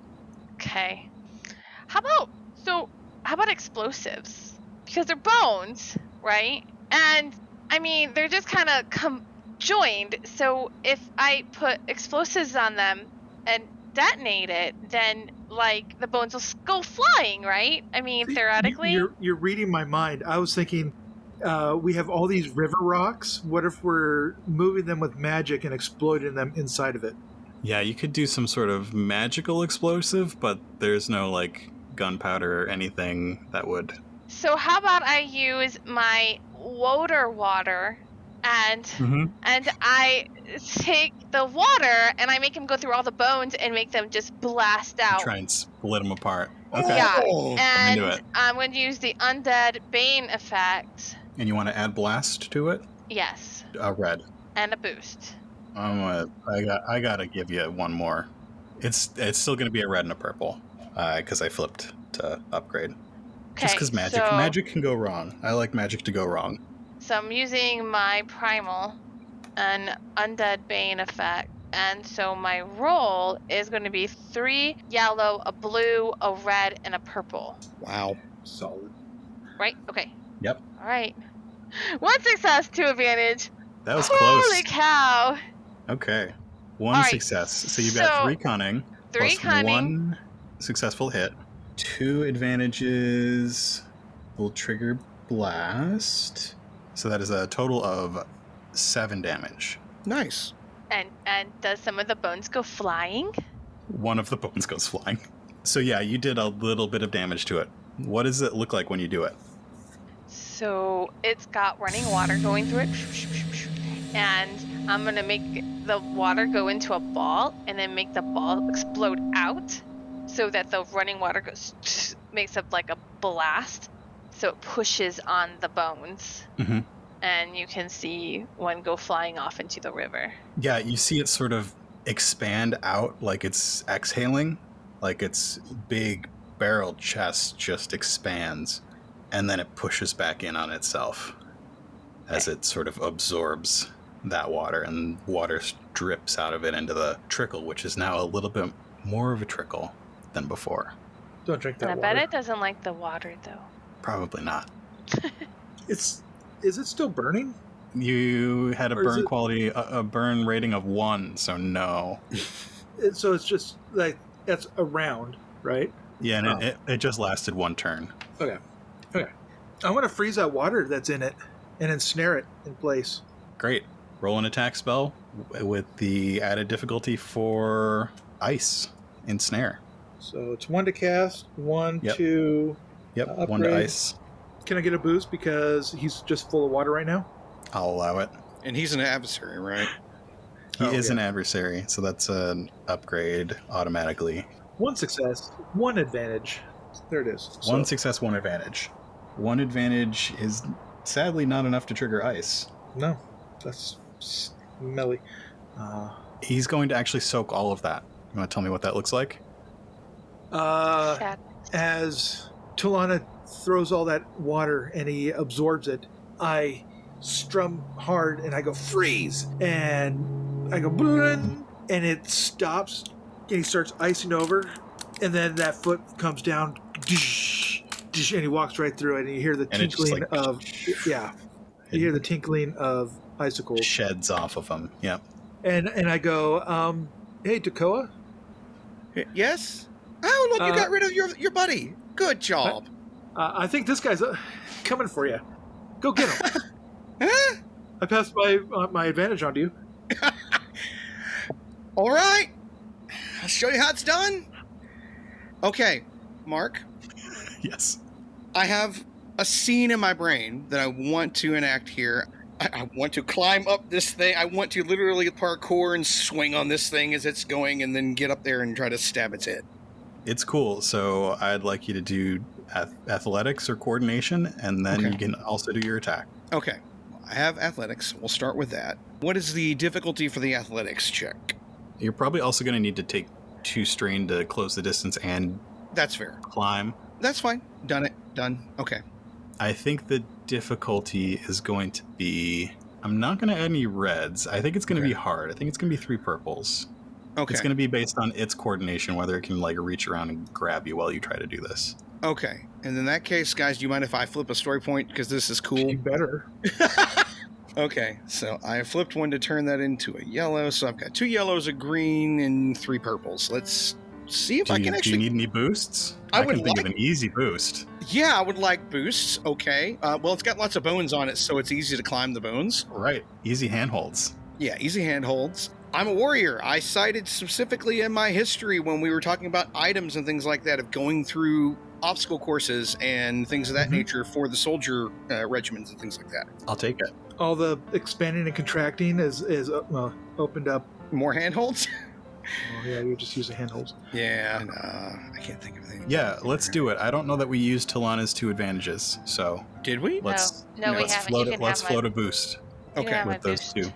Speaker 3: Okay. How about explosives? Because they're bones, right? And I mean, they're just kind of joined. So if I put explosives on them and detonate it, then like the bones will go flying, right? I mean, theoretically.
Speaker 5: You're reading my mind. I was thinking we have all these river rocks. What if we're moving them with magic and exploiting them inside of it?
Speaker 1: Yeah, you could do some sort of magical explosive, but there's no like gunpowder or anything that would.
Speaker 3: So how about I use my water and I take the water and I make him go through all the bones and make them just blast out.
Speaker 1: Try and split them apart. Okay.
Speaker 3: Yeah,
Speaker 4: Oh.
Speaker 3: and
Speaker 1: into it.
Speaker 3: I'm going to use the undead Bane effect.
Speaker 1: And you want to add blast to it?
Speaker 3: Yes,
Speaker 1: A red.
Speaker 3: and a boost.
Speaker 1: I gotta give you one more. It's still gonna be a red and a purple, because I flipped to upgrade. Just because magic can go wrong. I like magic to go wrong.
Speaker 3: So I'm using my primal, an undead Bane effect, and so my roll is going to be 3 yellow, a blue, a red, and a purple.
Speaker 4: Wow.
Speaker 5: Solid.
Speaker 3: Right? Okay.
Speaker 1: Yep.
Speaker 3: All right. 1 success, 2 advantage.
Speaker 1: That was
Speaker 3: Holy
Speaker 1: close.
Speaker 3: cow!
Speaker 1: Okay. 1
Speaker 3: All right,
Speaker 1: success. So you've got 3 cunning.
Speaker 3: 3
Speaker 1: plus
Speaker 3: cunning.
Speaker 1: 1 successful hit. 2 advantages will trigger blast. So that is a total of 7 damage.
Speaker 4: Nice.
Speaker 3: And does some of the bones go flying?
Speaker 1: One of the bones goes flying. So yeah, you did a little bit of damage to it. What does it look like when you do it?
Speaker 3: So it's got running water going through it. And I'm going to make the water go into a ball and then make the ball explode out so that the running water goes makes up like a blast. So it pushes on the bones.
Speaker 1: Mm-hmm.
Speaker 3: And you can see one go flying off into the river.
Speaker 1: Yeah, you see it sort of expand out like it's exhaling, like its big barreled chest just expands, and then it pushes back in on itself as it sort of absorbs that water, and water drips out of it into the trickle, which is now a little bit more of a trickle than before.
Speaker 5: Don't drink that
Speaker 3: And I
Speaker 5: water.
Speaker 3: bet it doesn't like the water, though.
Speaker 1: Probably not.
Speaker 5: Is it still burning?
Speaker 1: You had a
Speaker 5: Or is
Speaker 1: burn
Speaker 5: it-
Speaker 1: quality, a burn rating of 1, so no.
Speaker 5: So it's just like that's a round, right?
Speaker 1: Yeah, and it just lasted 1 turn.
Speaker 5: Okay. I want to freeze that water that's in it and ensnare it in place.
Speaker 1: Great. Roll an attack spell with the added difficulty for ice ensnare.
Speaker 5: So it's 1 to cast, 1
Speaker 1: Yep.
Speaker 5: to
Speaker 1: Yep, 1 to
Speaker 5: upgrade.
Speaker 1: ice.
Speaker 5: Can I get a boost because he's just full of water right now?
Speaker 1: I'll allow it.
Speaker 4: And he's an adversary, right?
Speaker 1: He
Speaker 5: Oh,
Speaker 1: is
Speaker 5: yeah.
Speaker 1: an adversary, so that's an upgrade automatically.
Speaker 5: 1 success, 1 advantage. There it is.
Speaker 1: 1 success, 1 advantage. 1 advantage is sadly not enough to trigger ice.
Speaker 5: No, that's smelly.
Speaker 1: He's going to actually soak all of that. You want to tell me what that looks like?
Speaker 3: Sad.
Speaker 5: As Tullana throws all that water and he absorbs it, I strum hard and I go freeze, and I go "Blun," and it stops he starts icing over, and then that foot comes down, and he walks right through it, and you hear the tinkling of you hear the tinkling of icicles.
Speaker 1: Sheds off of him. Yeah.
Speaker 5: And I go, hey, Tekoa?
Speaker 4: Yes? Oh, look, you got rid of your buddy. Good job.
Speaker 5: I think this guy's coming for you. Go get him.
Speaker 4: Huh?
Speaker 5: I passed my advantage on to you.
Speaker 4: All right. I'll show you how it's done. Okay, Mark.
Speaker 1: Yes.
Speaker 4: I have a scene in my brain that I want to enact here. I want to climb up this thing. I want to literally parkour and swing on this thing as it's going and then get up there and try to stab its head.
Speaker 1: It's cool. So I'd like you to do athletics or coordination, and then you can also do your attack.
Speaker 4: Okay. I have athletics. We'll start with that. What is the difficulty for the athletics check?
Speaker 1: You're probably also going to need to take 2 strain to close the distance and
Speaker 4: That's fair.
Speaker 1: climb.
Speaker 4: That's fine. Done it. Done. Okay.
Speaker 1: I think the difficulty is going to be... I'm not going to add any reds. I think it's going to be hard. I think it's going to be 3 purples.
Speaker 4: Okay.
Speaker 1: It's going to be based on its coordination, whether it can like reach around and grab you while you try to do this.
Speaker 4: Okay. And in that case, guys, do you mind if I flip a story point? Because this is cool.
Speaker 5: You better.
Speaker 4: Okay. So I flipped one to turn that into a yellow. So I've got 2 yellows, a green, and 3 purples. Let's see if I can actually...
Speaker 1: Do you need any boosts?
Speaker 4: I
Speaker 1: can
Speaker 4: would
Speaker 1: think
Speaker 4: like...
Speaker 1: of an easy boost.
Speaker 4: Yeah, I would like boosts. Okay. Well, it's got lots of bones on it, so it's easy to climb the bones.
Speaker 1: Right. Easy handholds.
Speaker 4: Yeah, easy handholds. I'm a warrior. I cited specifically in my history when we were talking about items and things like that of going through obstacle courses and things of that nature for the soldier regiments and things like that.
Speaker 1: I'll take it.
Speaker 5: All the expanding and contracting is opened up.
Speaker 4: More handholds?
Speaker 5: Oh, yeah, you just use the handholds.
Speaker 4: Yeah, I can't think of anything.
Speaker 1: Yeah, let's do it. I don't know that we used Tullana's 2 advantages, so
Speaker 4: Did we?
Speaker 1: let's
Speaker 3: we haven't.
Speaker 1: float
Speaker 3: You
Speaker 1: it.
Speaker 3: can
Speaker 1: Let's
Speaker 3: have
Speaker 1: float
Speaker 3: my-
Speaker 1: a boost
Speaker 3: You can
Speaker 4: Okay.
Speaker 3: have my
Speaker 1: with those
Speaker 3: boost.
Speaker 1: 2.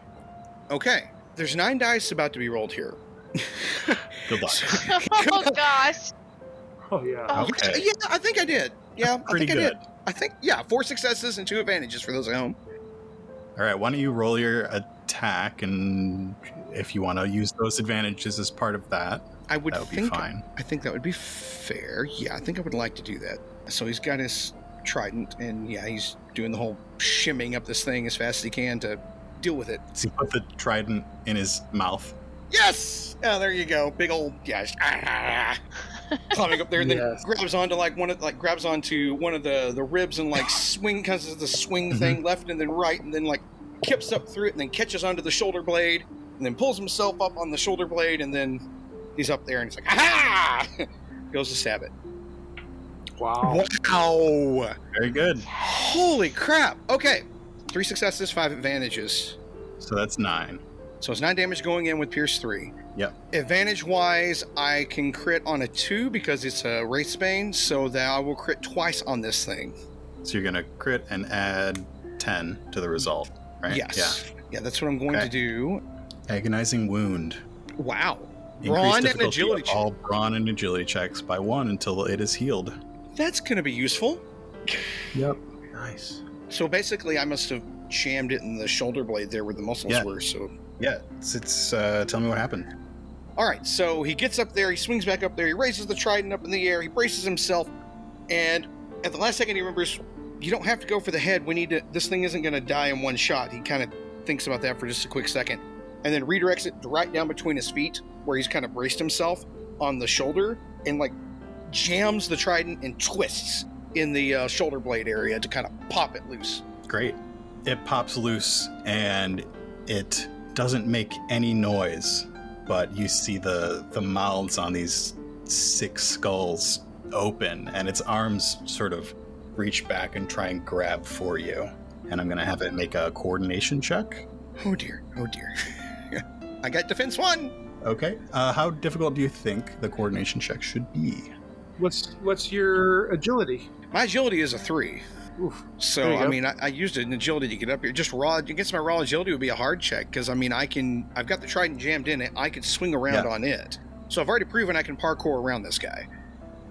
Speaker 4: Okay. There's 9 dice about to be rolled here.
Speaker 1: Good luck.
Speaker 3: Oh gosh.
Speaker 5: Oh, yeah.
Speaker 3: Oh,
Speaker 1: Okay.
Speaker 4: Yeah, I think I did. Yeah,
Speaker 1: Pretty
Speaker 4: I think
Speaker 1: good.
Speaker 4: I did. I think, yeah, 4 successes and 2 advantages for those at home.
Speaker 1: All right, why don't you roll your attack, and if you want to use those advantages as part of that,
Speaker 4: I would
Speaker 1: that would be
Speaker 4: think,
Speaker 1: fine.
Speaker 4: I think that would be fair. Yeah, I think I would like to do that. So he's got his trident, and yeah, he's doing the whole shimming up this thing as fast as he can to deal with it.
Speaker 1: So he put the trident in his mouth.
Speaker 4: Yes! Oh, there you go. Big old climbing up there, and then grabs onto grabs onto one of the ribs and swing, because of the swing thing left and then right, and then kips up through it and then catches onto the shoulder blade and then pulls himself up on the shoulder blade, and then he's up there and he's like, aha! Goes to stab it.
Speaker 5: Wow.
Speaker 4: Wow!
Speaker 1: Very good.
Speaker 4: Holy crap! Okay, 3 successes, 5 advantages.
Speaker 1: So that's 9.
Speaker 4: So it's 9 damage going in with Pierce 3.
Speaker 1: Yep.
Speaker 4: Advantage-wise, I can crit on a 2 because it's a Wraithbane, so that I will crit twice on this thing.
Speaker 1: So you're going to crit and add 10 to the result, right?
Speaker 4: Yes. Yeah, that's what I'm going to do.
Speaker 1: Agonizing wound.
Speaker 4: Wow.
Speaker 1: Increased
Speaker 4: Brawn and
Speaker 1: difficulty
Speaker 4: agility
Speaker 1: of all brawn and agility checks by 1 until it is healed.
Speaker 4: That's going to be useful.
Speaker 1: Yep.
Speaker 5: Nice.
Speaker 4: So basically, I must have jammed it in the shoulder blade there where the muscles were, so...
Speaker 1: Yeah, it's tell me what happened.
Speaker 4: All right, so he gets up there, he swings back up there, he raises the trident up in the air, he braces himself, and at the last second he remembers, you don't have to go for the head, this thing isn't going to die in one shot. He kind of thinks about that for just a quick second, and then redirects it right down between his feet, where he's kind of braced himself on the shoulder, and jams the trident and twists in the shoulder blade area to kind of pop it loose.
Speaker 1: Great. It pops loose, and it doesn't make any noise, but you see the mouths on these 6 skulls open, and its arms sort of reach back and try and grab for you. And I'm going to have it make a coordination check.
Speaker 4: Oh dear. I got defense 1.
Speaker 1: Okay. How difficult do you think the coordination check should be?
Speaker 5: What's your agility?
Speaker 4: My agility is a 3.
Speaker 5: Oof.
Speaker 4: So, I mean, I used an agility to get up here. Just raw, against my raw agility would be a hard check, because, I mean, I've got the trident jammed in it. I could swing around on it. So I've already proven I can parkour around this guy.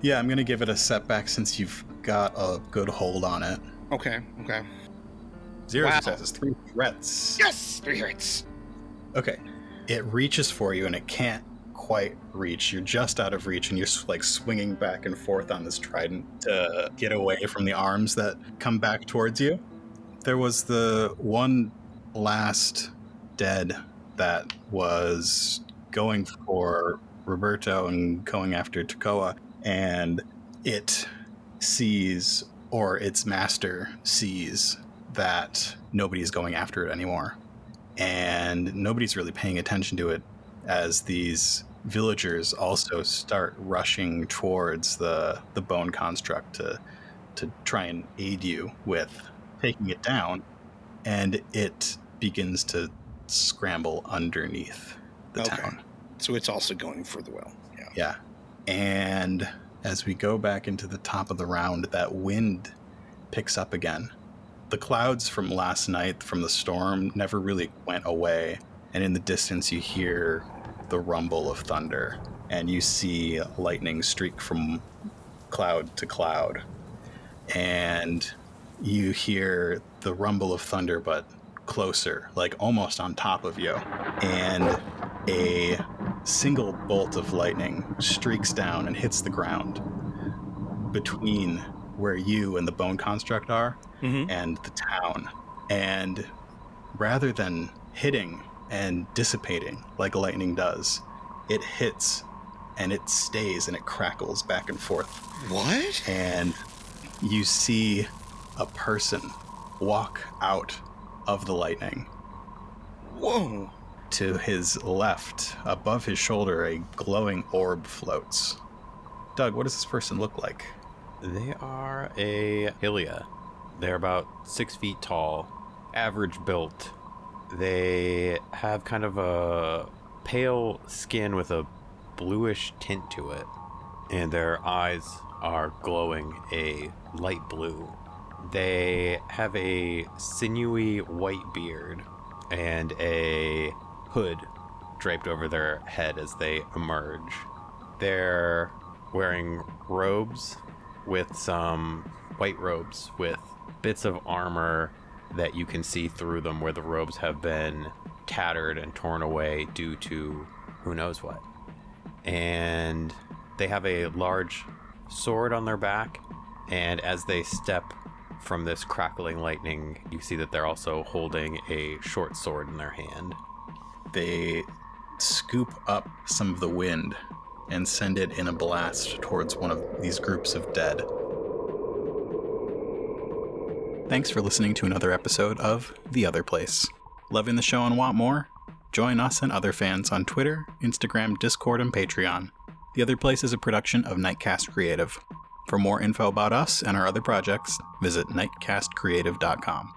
Speaker 1: Yeah, I'm going to give it a setback since you've got a good hold on it.
Speaker 4: Okay.
Speaker 1: 0 successes, 3 threats.
Speaker 4: Yes! 3 hits.
Speaker 1: Okay. It reaches for you, and it can't quite reach. You're just out of reach, and you're like swinging back and forth on this trident to get away from the arms that come back towards you. There was the one last dead that was going for Rabberto and going after Tekoa, and it sees, or its master sees, that nobody's going after it anymore. And nobody's really paying attention to it as these villagers also start rushing towards the bone construct to try and aid you with taking it down. And it begins to scramble underneath the town.
Speaker 4: So it's also going for the well.
Speaker 1: Yeah. And as we go back into the top of the round, that wind picks up again. The clouds from last night, from the storm, never really went away. And in the distance, you hear the rumble of thunder. And you see lightning streak from cloud to cloud. And you hear the rumble of thunder, but closer, like almost on top of you. And a single bolt of lightning streaks down and hits the ground between where you and the bone construct are and the town. And rather than hitting and dissipating like lightning does, it hits and it stays and it crackles back and forth.
Speaker 4: What?
Speaker 1: And you see a person walk out of the lightning.
Speaker 4: Whoa.
Speaker 1: To his left, above his shoulder, a glowing orb floats. Doug, what does this person look like?
Speaker 6: They are a Hylia. They're about 6 feet tall, average built. They have kind of a pale skin with a bluish tint to it, and their eyes are glowing a light blue. They have a sinewy white beard and a hood draped over their head as they emerge. They're wearing robes with some white robes with bits of armor that you can see through them where the robes have been tattered and torn away due to who knows what. And they have a large sword on their back, and as they step from this crackling lightning, you see that they're also holding a short sword in their hand.
Speaker 1: They scoop up some of the wind and send it in a blast towards one of these groups of dead. Thanks for listening to another episode of The Otherplace. Loving the show and want more? Join us and other fans on Twitter, Instagram, Discord, and Patreon. The Otherplace is a production of Nightcast Creative. For more info about us and our other projects, visit nightcastcreative.com.